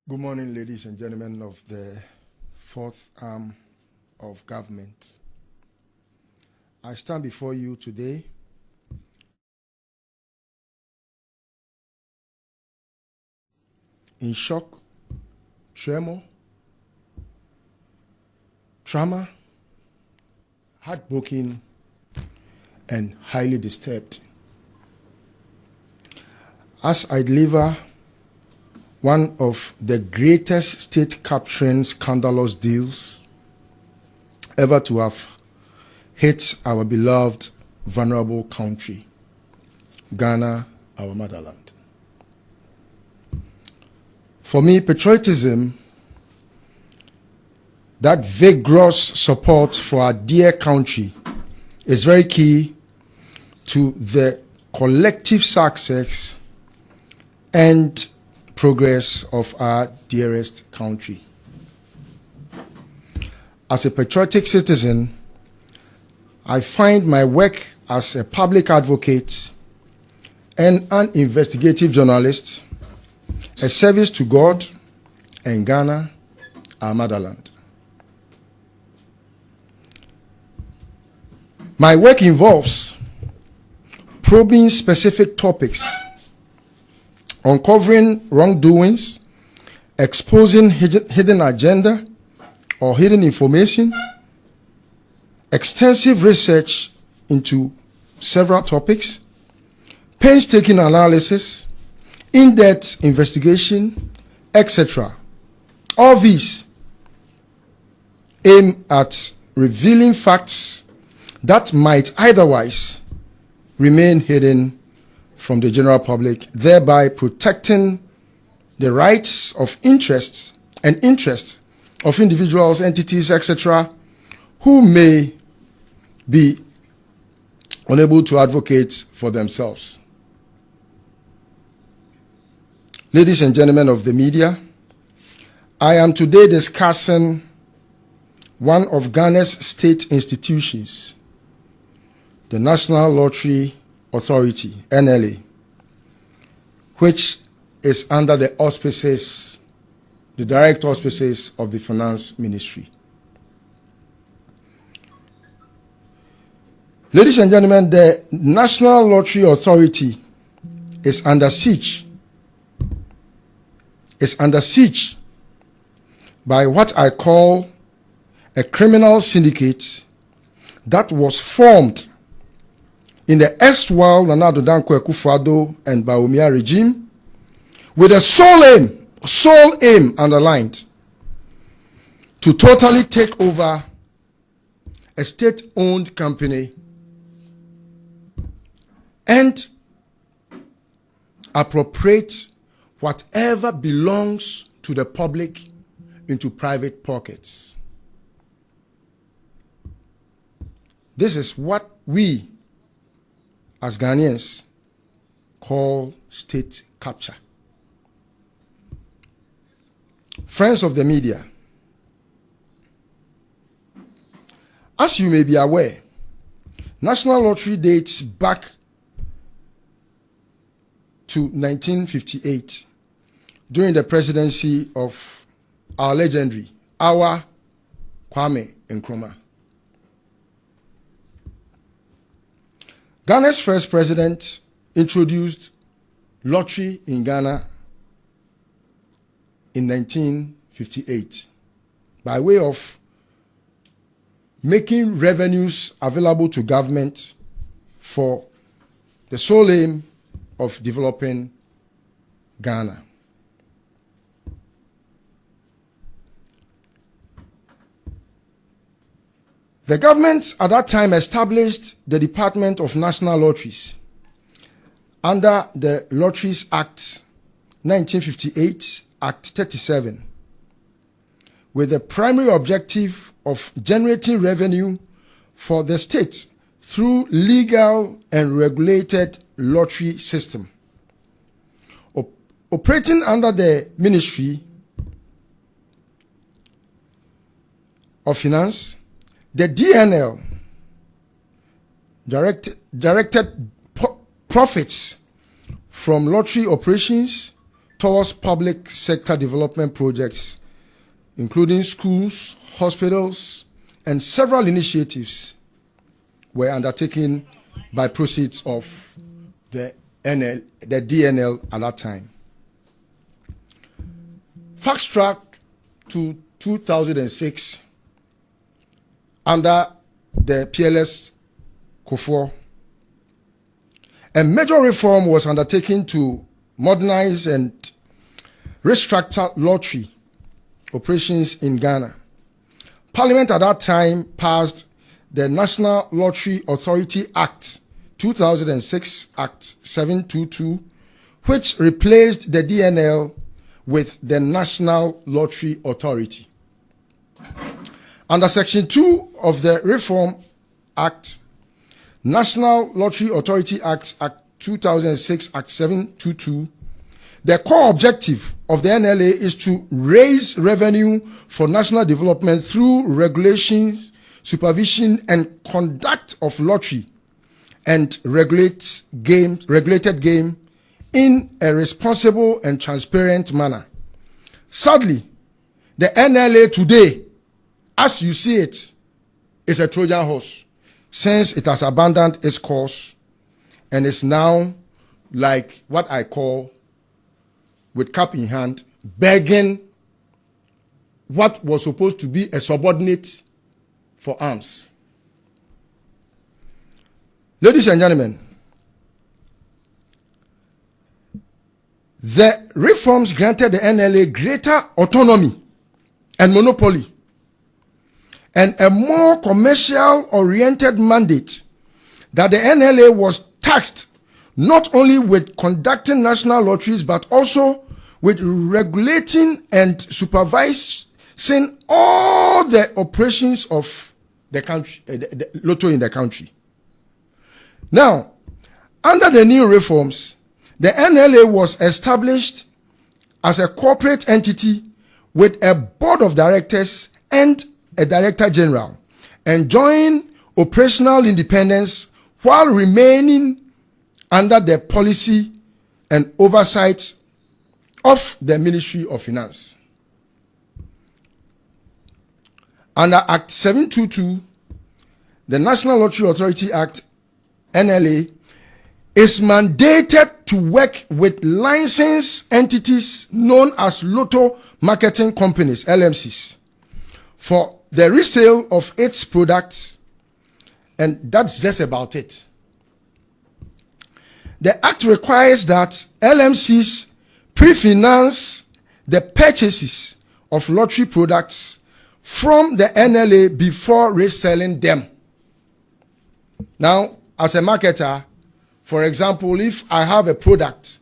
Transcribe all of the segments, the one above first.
Good morning, ladies and gentlemen of the fourth arm of government. I stand before you today in shock, tremor, trauma, heartbroken, and highly disturbed. As I deliver one of the greatest state-capturing scandalous deals ever to have hit our beloved, vulnerable country, Ghana, our motherland. For me, patriotism, that vigorous support for our dear country, is very key to the collective success and progress of our dearest country. As a patriotic citizen, I find my work as a public advocate and an investigative journalist a service to God and Ghana, our motherland. My work involves probing specific topics, uncovering wrongdoings, exposing hidden agenda or hidden information, extensive research into several topics, painstaking analysis, in-depth investigation, etc. All these aim at revealing facts that might otherwise remain hidden from the general public, thereby protecting the rights of interests of individuals, entities, etc., who may be unable to advocate for themselves. Ladies and gentlemen of the media, I am today discussing one of Ghana's state institutions, the National Lottery Authority, NLA, which is under the auspices, the direct auspices of the Finance Ministry. Ladies and gentlemen, the National Lottery Authority is under siege. Is under siege by what I call a criminal syndicate that was formed in the erstwhile Nana Addo Dankwa Akufo-Addo and Bawumia regime, with a sole aim underlined, to totally take over a state-owned company and appropriate whatever belongs to the public into private pockets. This is what we as Ghanaians call state capture. Friends of the media, as you may be aware, National Lottery dates back to 1958 during the presidency of our legendary Kwame Nkrumah. Ghana's first president introduced lottery in Ghana in 1958 by way of making revenues available to government for the sole aim of developing Ghana. The government at that time established the Department of National Lotteries under the Lotteries Act 1958, Act 37, with the primary objective of generating revenue for the state through legal and regulated lottery system. Operating under the Ministry of Finance, the DNL directed profits from lottery operations towards public sector development projects, including schools, hospitals, and several initiatives were undertaken by proceeds of the DNL at that time. Fast track to 2006 under the PLS Kufuor. A major reform was undertaken to modernize and restructure lottery operations in Ghana. Parliament at that time passed the National Lottery Authority Act 2006, Act 722, which replaced the DNL with the National Lottery Authority. Under Section 2 of the Reform Act, National Lottery Authority Act 2006, Act 722, the core objective of the NLA is to raise revenue for national development through regulations, supervision, and conduct of lottery and regulated game in a responsible and transparent manner. Sadly, the NLA today, as you see it, is a Trojan horse, since it has abandoned its course and is now like what I call, with cap in hand, begging what was supposed to be a subordinate for arms. Ladies and gentlemen, the reforms granted the NLA greater autonomy and monopoly and a more commercial-oriented mandate that the NLA was tasked not only with conducting national lotteries but also with regulating and supervising all the operations of the country, the lotto in the country. Now, under the new reforms, the NLA was established as a corporate entity with a board of directors and a director general, enjoying operational independence while remaining under the policy and oversight of the Ministry of Finance. Under Act 722, the National Lottery Authority Act, NLA, is mandated to work with licensed entities known as Lotto Marketing Companies, LMCs, for the resale of its products, and that's just about it. The Act requires that LMCs pre-finance the purchases of lottery products from the NLA before reselling them. Now, as a marketer, for example, if I have a product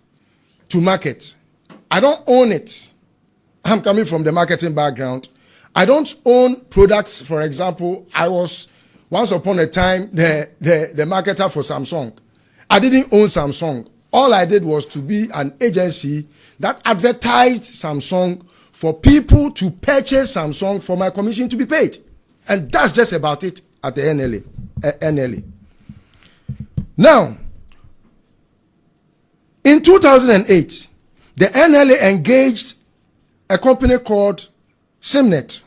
to market, I don't own it. I'm coming from the marketing background. I don't own products. For example, I was once upon a time the marketer for Samsung. I didn't own Samsung. All I did was to be an agency that advertised Samsung for people to purchase Samsung for my commission to be paid. And that's just about it at the NLA. Now, in 2008, the NLA engaged a company called Simnet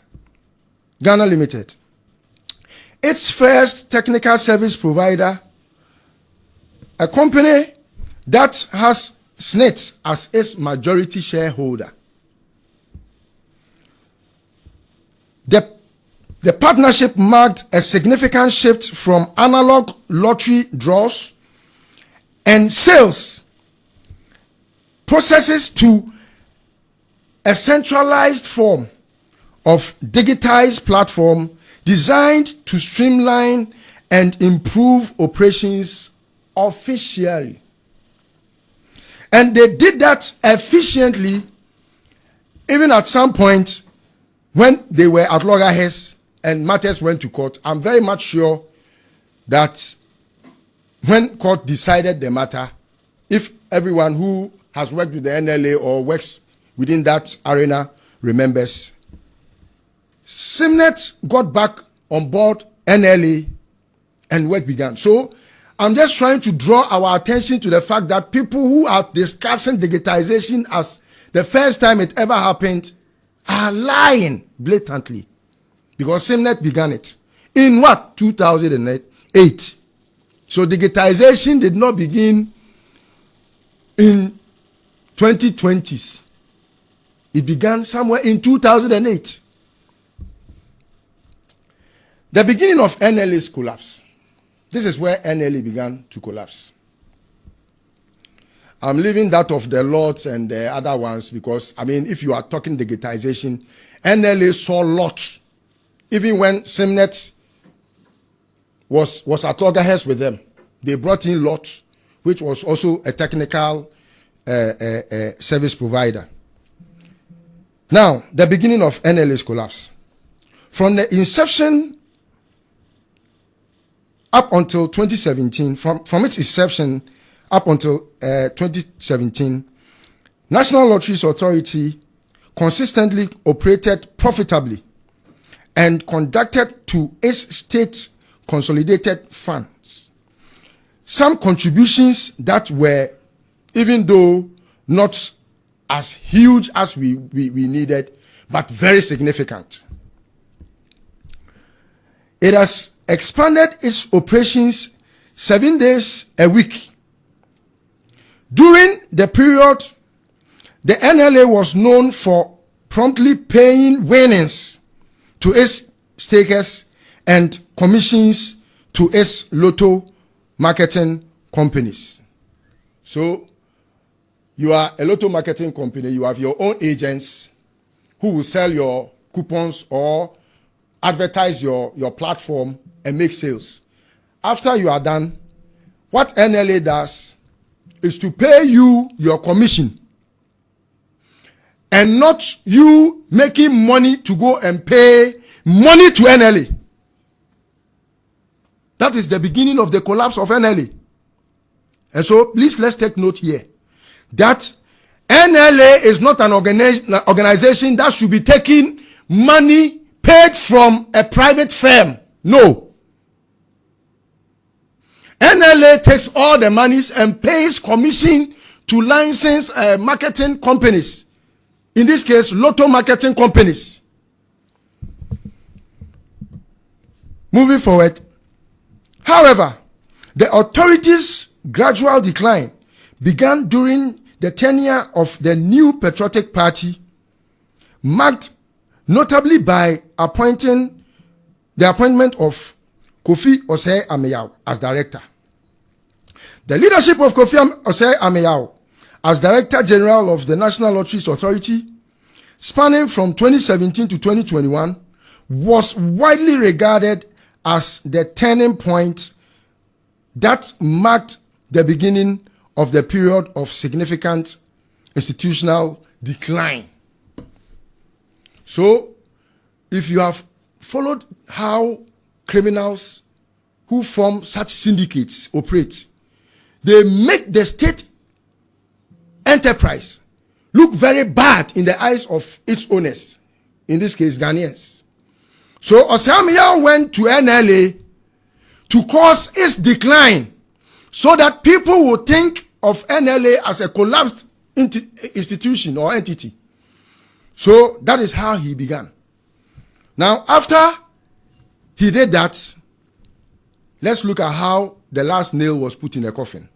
Ghana Limited, its first technical service provider, a company that has SNET as its majority shareholder. The partnership marked a significant shift from analog lottery draws and sales processes to a centralized form of digitized platform designed to streamline and improve operations officially. And they did that efficiently, even at some point when they were at loggerheads and matters went to court. I'm very much sure that when court decided the matter, if everyone who has worked with the NLA or works within that arena remembers, Simnet got back on board NLA and work began. So I'm just trying to draw our attention to the fact that people who are discussing digitization as the first time it ever happened, are lying blatantly. Because Simnet began it. In what? 2008. So digitization did not begin in 2020s. It began somewhere in 2008. The beginning of NLA's collapse. This is where NLA began to collapse. I'm leaving that of the Lords and the other ones because, I mean, if you are talking digitization, NLA saw lots. Even when Simnet was at loggerheads with them, they brought in Lot, which was also a technical service provider. Now, the beginning of NLA's collapse. From the inception up until 2017, from its inception up until 2017, National Lotteries Authority consistently operated profitably and conducted to its state consolidated funds some contributions that were, even though not as huge as we needed, but very significant. It has expanded its operations 7 days a week. During the period, the NLA was known for promptly paying winnings to its stakers and commissions to its lotto marketing companies. So, you are a lotto marketing company, you have your own agents who will sell your coupons or advertise your platform and make sales. After you are done, what NLA does is to pay you your commission and not you making money to go and pay money to NLA. That is the beginning of the collapse of NLA. And so, please, let's take note here that NLA is not an organization that should be taking money paid from a private firm. No. NLA takes all the monies and pays commission to licensed marketing companies. In this case, lotto marketing companies. Moving forward. However, the authorities' gradual decline began during the tenure of the new patriotic party, marked notably by the appointment of Kofi Osei-Ameyao as director. The leadership of Kofi Osei-Ameyao as Director General of the National Lotteries Authority, spanning from 2017 to 2021, was widely regarded as the turning point that marked the beginning of the period of significant institutional decline. So, if you have followed how criminals who form such syndicates operate, they make the state enterprise look very bad in the eyes of its owners, in this case Ghanaians. So Osei-Ameyao went to NLA to cause its decline so that people would think of NLA as a collapsed institution or entity. So that is how he began. Now, after he did that, let's look at how the last nail was put in the coffin.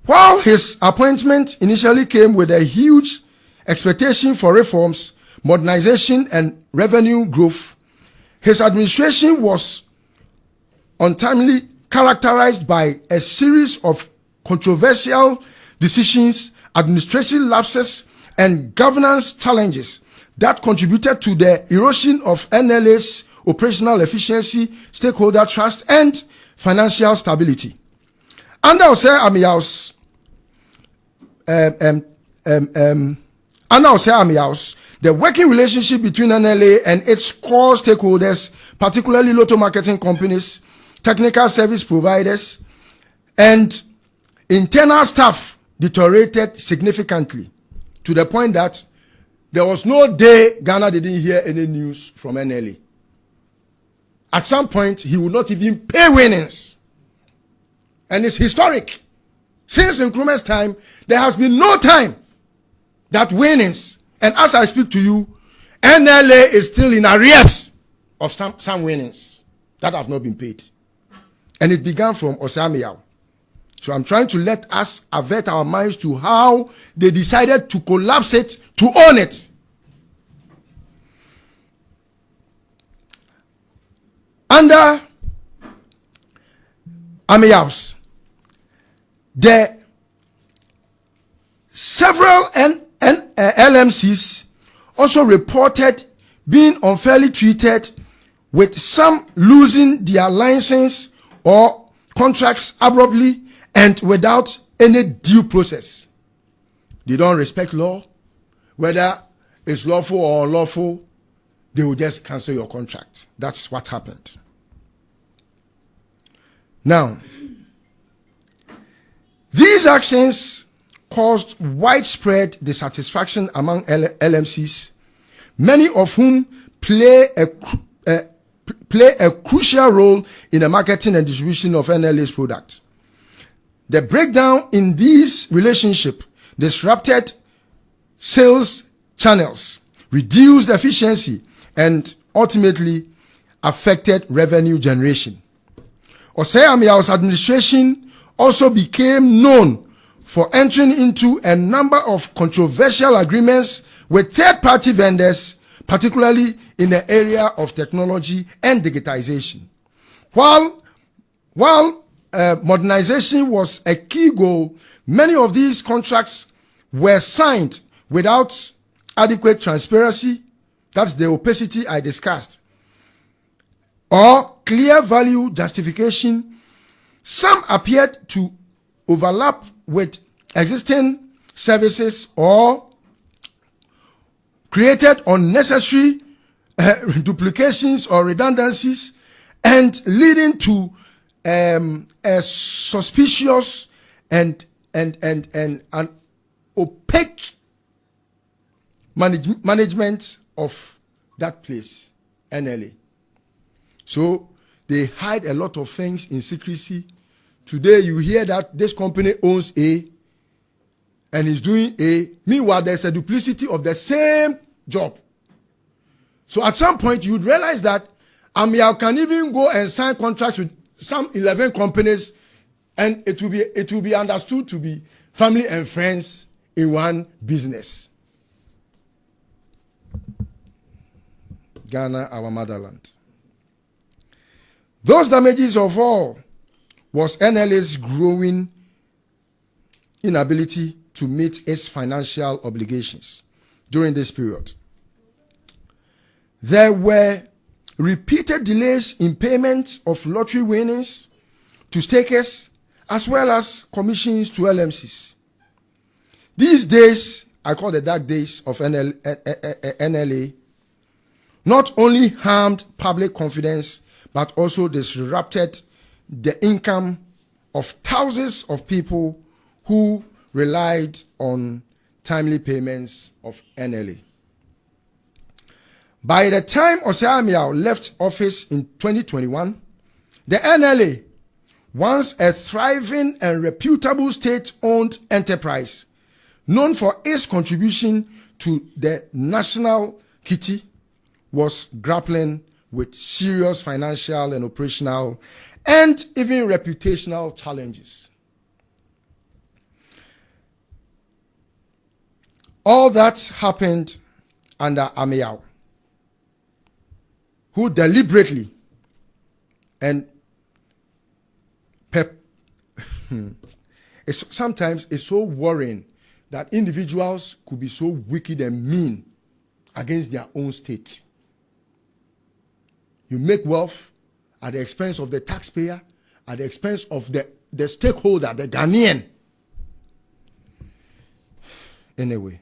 While his appointment initially came with a huge expectation for reforms, modernization, and revenue growth, his administration was untimely characterized by a series of controversial decisions, administrative lapses, and governance challenges that contributed to the erosion of NLA's operational efficiency, stakeholder trust, and financial stability. Under Osei-Ameyao's the working relationship between NLA and its core stakeholders, particularly lotto marketing companies, technical service providers, and internal staff, deteriorated significantly to the point that there was no day Ghana didn't hear any news from NLA. At some point, he would not even pay winnings. And it's historic. Since Nkrumah's time, there has been no time that winnings, and as I speak to you, NLA is still in arrears of some winnings that have not been paid. And it began from Osamiao. So I'm trying to let us avert our minds to how they decided to collapse it, to own it. Under Amiaus, the several LMCs also reported being unfairly treated, with some losing their license or contracts abruptly and without any due process. They don't respect law. Whether it's lawful or unlawful, they will just cancel your contract. That's what happened. Now, these actions caused widespread dissatisfaction among LMCs, many of whom play a crucial role in the marketing and distribution of NLA's products. The breakdown in these relationships disrupted sales channels, reduced efficiency, and ultimately affected revenue generation. Osamiao's administration also became known for entering into a number of controversial agreements with third-party vendors, particularly in the area of technology and digitization. While modernization was a key goal, many of these contracts were signed without adequate transparency, that's the opacity I discussed, or clear value justification. Some appeared to overlap with existing services or created unnecessary duplications or redundancies, and leading to a suspicious and an opaque management of that place, NLA. So they hide a lot of things in secrecy. Today you hear that this company owns A and is doing A. Meanwhile, there's a duplicity of the same job. So at some point you would realize that Amiao can even go and sign contracts with some 11 companies, and it will be understood to be family and friends in one business. Ghana, our motherland. Those damages of all was NLA's growing inability to meet its financial obligations during this period. There were repeated delays in payment of lottery winnings to stakers, as well as commissions to LMCs. These days, I call the dark days of NLA, not only harmed public confidence, but also disrupted the income of thousands of people who relied on timely payments of NLA. By the time Osamiao left office in 2021, the NLA, once a thriving and reputable state-owned enterprise, known for its contribution to the national kitty, was grappling with serious financial and operational and even reputational challenges. All that happened under Amiao, who deliberately and sometimes it's so worrying that individuals could be so wicked and mean against their own state. You make wealth at the expense of the taxpayer, at the expense of the stakeholder, the Ghanaian. Anyway,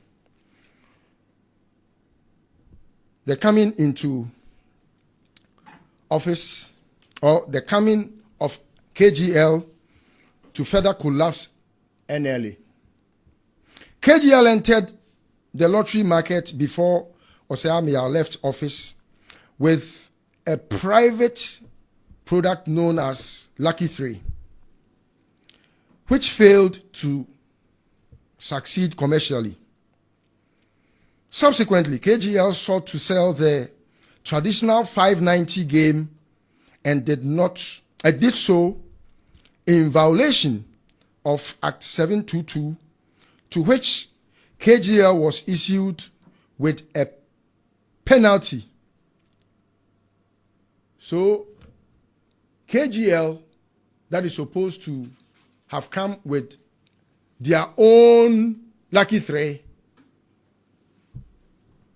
the coming into office, or the coming of KGL to further collapse NLA. KGL entered the lottery market before Osamiao left office with a private product known as Lucky 3, which failed to succeed commercially. Subsequently, KGL sought to sell the traditional 590 game and did so in violation of Act 722, to which KGL was issued with a penalty. So KGL, that is supposed to have come with their own lucky three,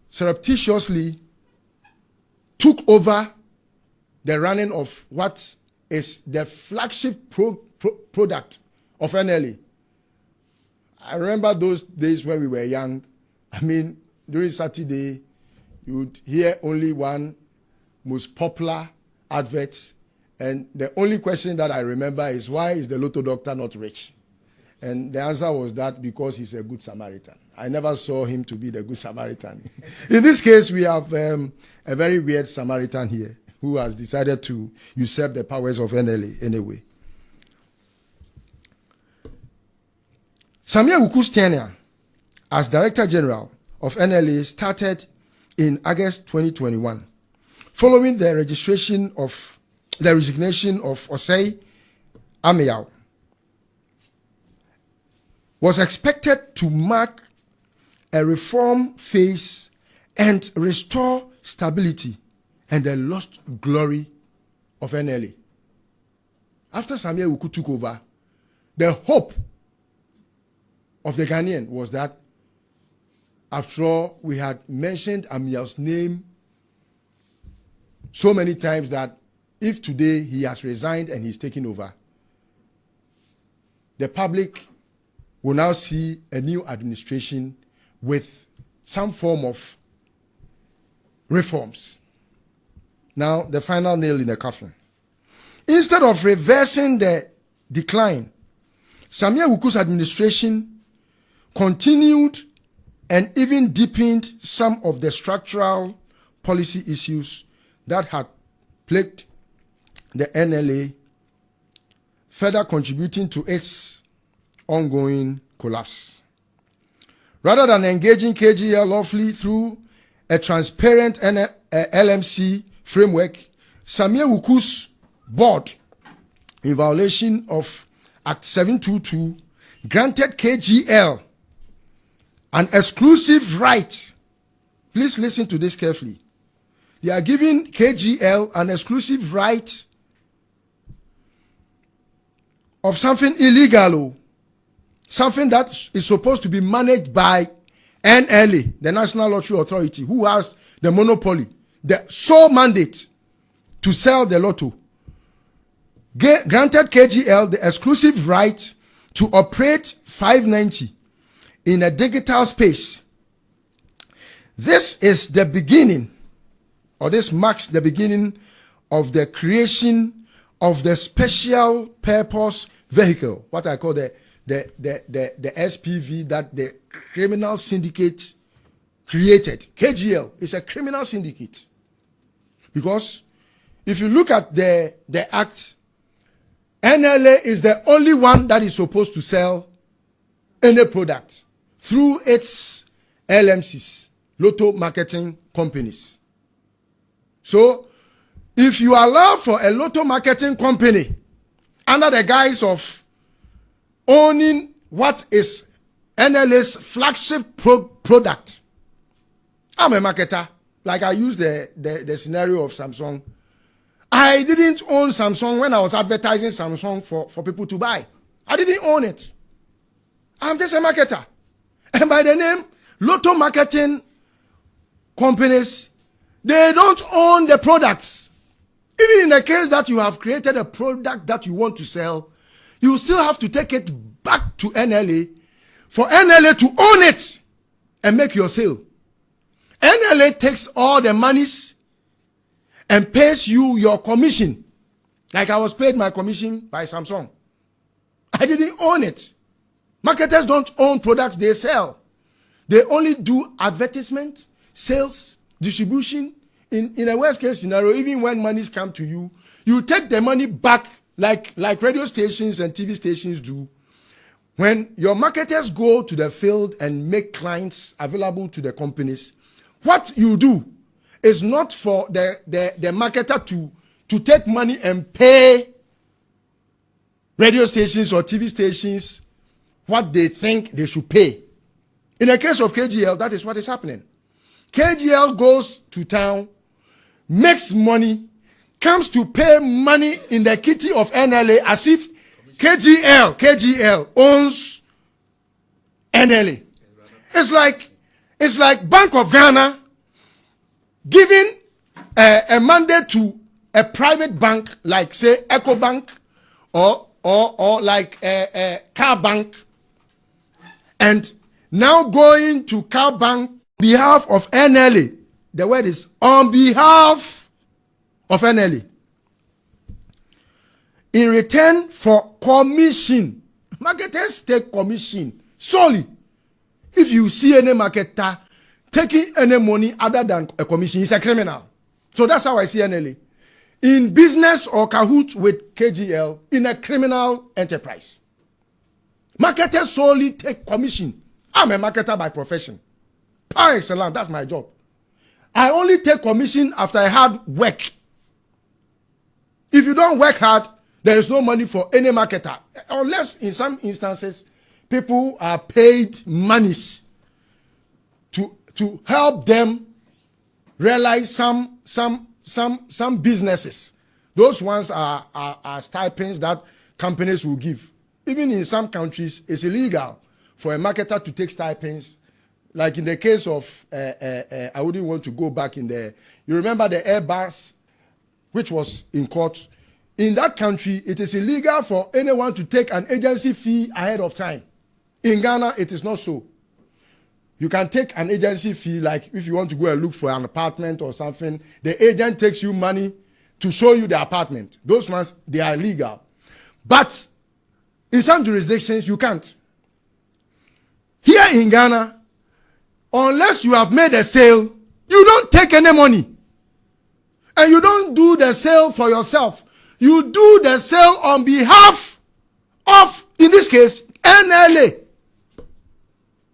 surreptitiously took over the running of what is the flagship product of NLA. I remember those days when we were young. I mean, during Saturday, you would hear only one most popular advert, and the only question that I remember is, why is the Lotto doctor not rich? And the answer was that because he's a good Samaritan. I never saw him to be the good Samaritan. In this case, we have a very weird Samaritan here who has decided to usurp the powers of NLA anyway. Sammy Awuku's tenure as Director General of NLA started in August 2021, following the resignation of Osei Ameyao. Was expected to mark a reform phase and restore stability and the lost glory of NLA. After Sammy Awuku took over, the hope of the Ghanaian was that, after all, we had mentioned Amiao's name so many times that if today he has resigned and he's taken over, the public will now see a new administration with some form of reforms. Now, the final nail in the coffin. Instead of reversing the decline, Sammy Awuku's administration continued and even deepened some of the structural policy issues that had plagued the NLA, further contributing to its ongoing collapse. Rather than engaging KGL lawfully through a transparent LMC framework, Sammy Awuku's board, in violation of Act 722, granted KGL an exclusive right. Please listen to this carefully. They are giving KGL an exclusive right of something illegal, something that is supposed to be managed by NLA, the National Lottery Authority, who has the monopoly, the sole mandate to sell the lotto. Granted KGL the exclusive right to operate 590 in a digital space. This is the beginning, or this marks the beginning of the creation of the special purpose vehicle, what I call the SPV that the criminal syndicate created. KGL is a criminal syndicate. Because if you look at the act, NLA is the only one that is supposed to sell any product through its LMCs, lotto marketing companies. So, if you allow for a lotto marketing company under the guise of owning what is NLA's flagship product, I'm a marketer. Like I used the scenario of Samsung. I didn't own Samsung when I was advertising Samsung for people to buy. I didn't own it. I'm just a marketer. And by the name, lotto marketing companies, they don't own the products. Even in the case that you have created a product that you want to sell, you still have to take it back to NLA for NLA to own it and make your sale. NLA takes all the monies and pays you your commission. Like I was paid my commission by Samsung. I didn't own it. Marketers don't own products they sell. They only do advertisement, sales, distribution. In a worst case scenario, even when monies come to you, you take the money back like radio stations and TV stations do. When your marketers go to the field and make clients available to the companies, what you do is not for the marketer to take money and pay radio stations or TV stations what they think they should pay. In the case of KGL, that is what is happening. KGL goes to town, makes money, comes to pay money in the kitty of NLA as if KGL owns NLA. It's like Bank of Ghana giving a mandate to a private bank like say Eco Bank or like a Car Bank, and now going to Car Bank on behalf of NLA. The word is on behalf of NLA. In return for commission. Marketers take commission solely. If you see any marketer taking any money other than a commission, he's a criminal. So that's how I see NLA. In business or cahoot with KGL in a criminal enterprise. Marketers solely take commission. I'm a marketer by profession. Par excellence, that's my job. I only take commission after I hard work. If you don't work hard, there is no money for any marketer. Unless in some instances, people are paid monies to help them realize some businesses. Those ones are stipends that companies will give. Even in some countries, it's illegal for a marketer to take stipends. Like in the case of, I wouldn't want to go back in there. You remember the Airbus, which was in court. In that country, it is illegal for anyone to take an agency fee ahead of time. In Ghana, it is not so. You can take an agency fee, like if you want to go and look for an apartment or something, the agent takes you money to show you the apartment. Those ones, they are legal. But in some jurisdictions, you can't. Here in Ghana, unless you have made a sale, you don't take any money. And you don't do the sale for yourself. You do the sale on behalf of, in this case, NLA.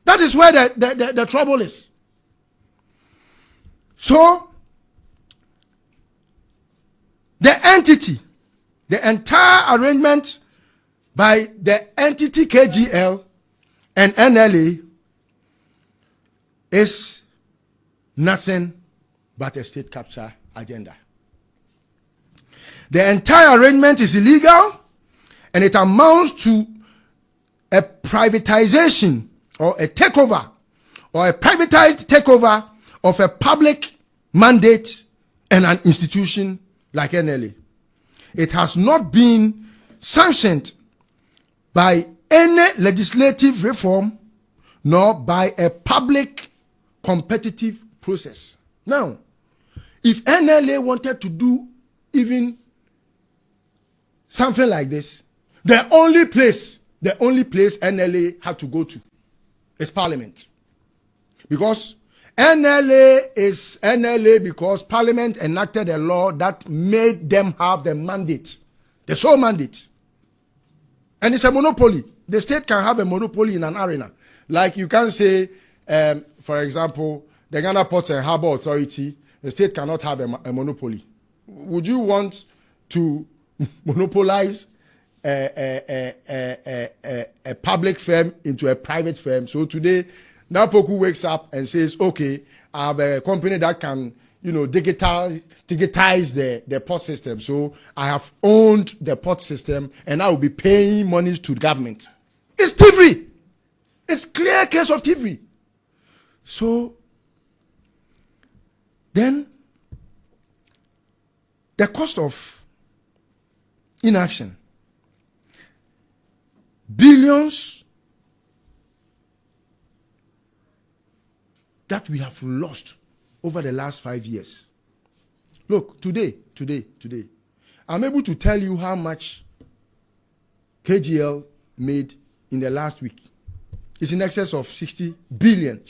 That is where the trouble is. So, the entity, the entire arrangement by the entity KGL and NLA is nothing but a state capture agenda. The entire arrangement is illegal and it amounts to a privatization or a takeover or a privatized takeover of a public mandate and an institution like NLA. It has not been sanctioned by any legislative reform nor by a public competitive process. Now, if NLA wanted to do even something like this, the only place NLA had to go to is Parliament. Because NLA is NLA because Parliament enacted a law that made them have the mandate, the sole mandate. And it's a monopoly. The state can have a monopoly in an arena. Like you can say, for example, the Ghana Ports and Harbour Authority, the state cannot have a monopoly. Would you want to monopolize a public firm into a private firm? So today, Napoku wakes up and says, okay, I have a company that can, digitize the port system. So I have owned the port system and I will be paying monies to the government. It's thievery. It's clear case of thievery. So then the cost of inaction, billions that we have lost over the last 5 years. Look, today, I'm able to tell you how much KGL made in the last week. It's in excess of 60 million.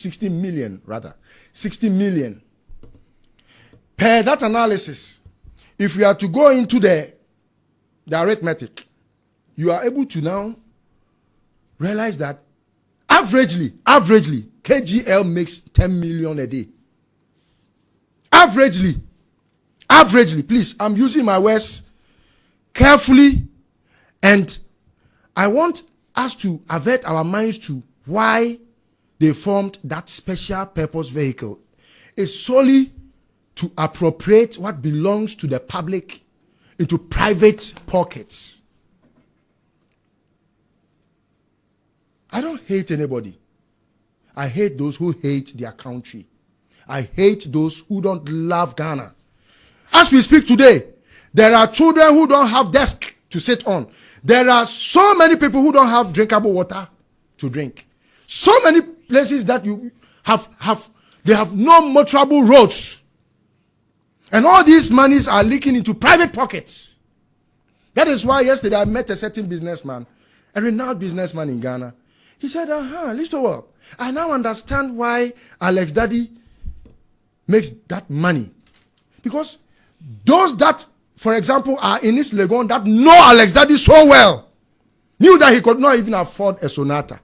Per that analysis, if we are to go into the arithmetic, you are able to now realize that averagely, KGL makes 10 million a day. Averagely, please, I'm using my words carefully, and I want us to avert our minds to why they formed that special purpose vehicle. It's solely to appropriate what belongs to the public into private pockets. I don't hate anybody. I hate those who hate their country. I hate those who don't love Ghana. As we speak today, there are children who don't have desk to sit on. There are so many people who don't have drinkable water to drink. So many places that you have no motorable roads. And all these monies are leaking into private pockets. That is why yesterday I met a certain businessman, a renowned businessman in Ghana. He said, Listowell, I now understand why Alex Daddy makes that money. Because those that, for example, are in this Legon that know Alex Daddy so well, knew that he could not even afford a Sonata.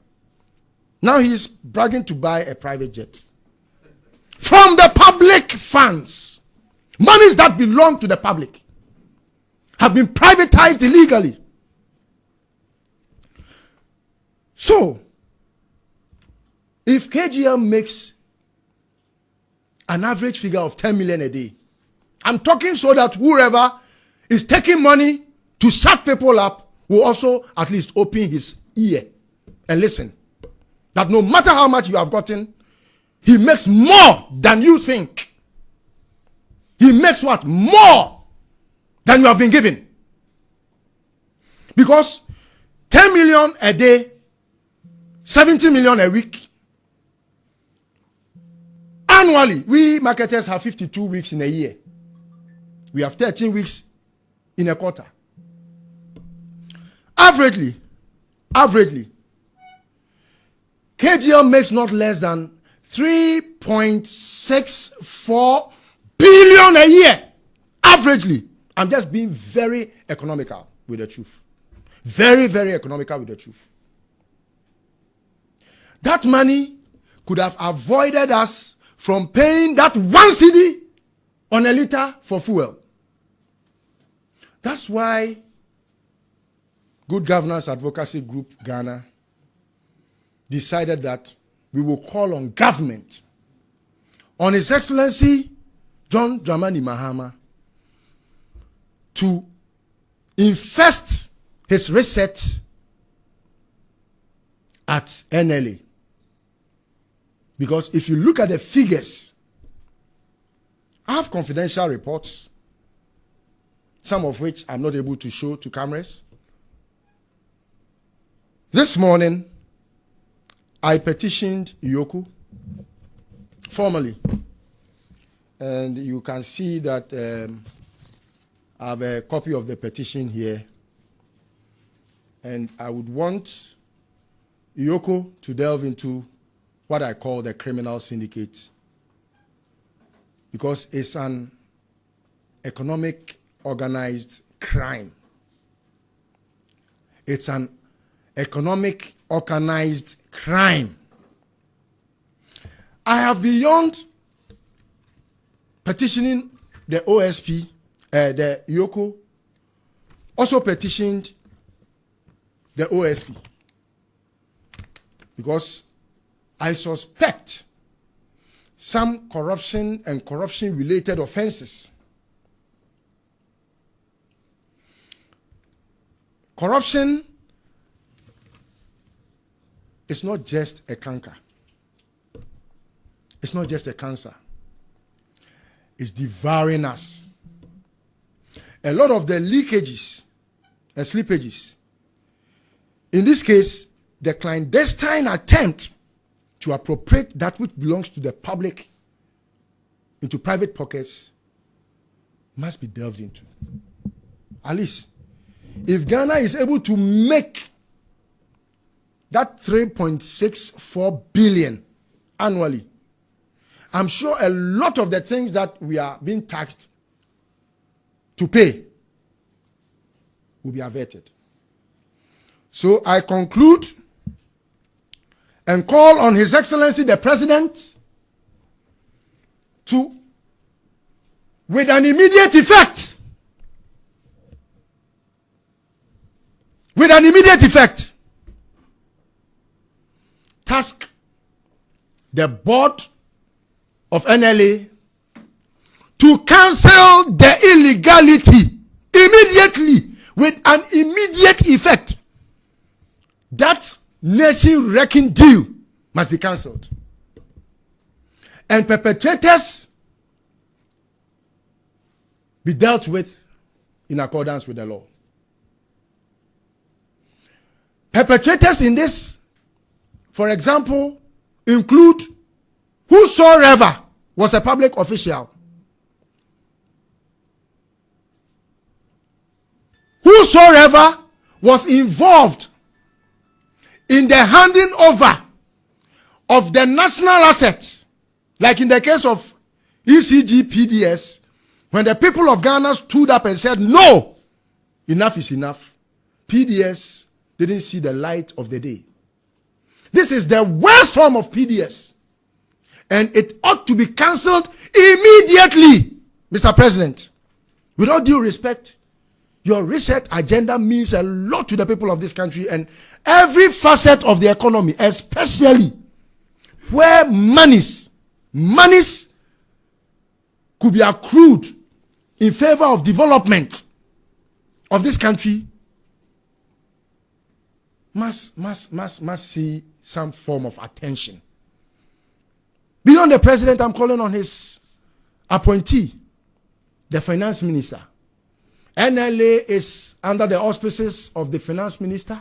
Now he is bragging to buy a private jet. From the public funds. Monies that belong to the public have been privatized illegally. So, if KGL makes an average figure of 10 million a day, I'm talking so that whoever is taking money to shut people up will also at least open his ear and listen. That no matter how much you have gotten, he makes more than you think. He makes what? More than you have been given. Because 10 million a day, 70 million a week. Annually, we marketers have 52 weeks in a year. We have 13 weeks in a quarter. Averagely, KGL makes not less than 3.64 billion a year. Averagely. I'm just being very economical with the truth. Very, very economical with the truth. That money could have avoided us from paying that 1 cedi on a liter for fuel. That's why Good Governance Advocacy Group Ghana decided that we will call on government, on His Excellency John Dramani Mahama, to infest his research at NLA. Because if you look at the figures, I have confidential reports, some of which I'm not able to show to cameras. This morning, I petitioned Awuku formally. And you can see that I have a copy of the petition here. And I would want Awuku to delve into what I call the criminal syndicate, because it's an economic organized crime. It's an economic organized crime. I have, beyond petitioning the OSP, the Awuku, also petitioned the OSP, because I suspect some corruption and corruption-related offenses. Corruption is not just a canker. It's not just a cancer. It's devouring us. A lot of the leakages and slippages, in this case, the clandestine attempt to appropriate that which belongs to the public into private pockets, must be delved into. At least, if Ghana is able to make that 3.64 billion annually, I'm sure a lot of the things that we are being taxed to pay will be averted. So I conclude and call on His Excellency the President to, with an immediate effect, task the board of NLA to cancel the illegality immediately with an immediate effect. That nation-wrecking deal must be cancelled. And perpetrators be dealt with in accordance with the law. Perpetrators in this, for example, include whosoever was a public official, whosoever was involved in the handing over of the national assets, like in the case of ECG PDS, when the people of Ghana stood up and said, no, enough is enough, PDS didn't see the light of the day. This is the worst form of PDS, and it ought to be cancelled immediately. Mr. President, with all due respect, your reset agenda means a lot to the people of this country and every facet of the economy, especially where monies could be accrued in favor of development of this country, must see some form of attention. Beyond the president, I'm calling on his appointee, the finance minister. NLA is under the auspices of the finance minister.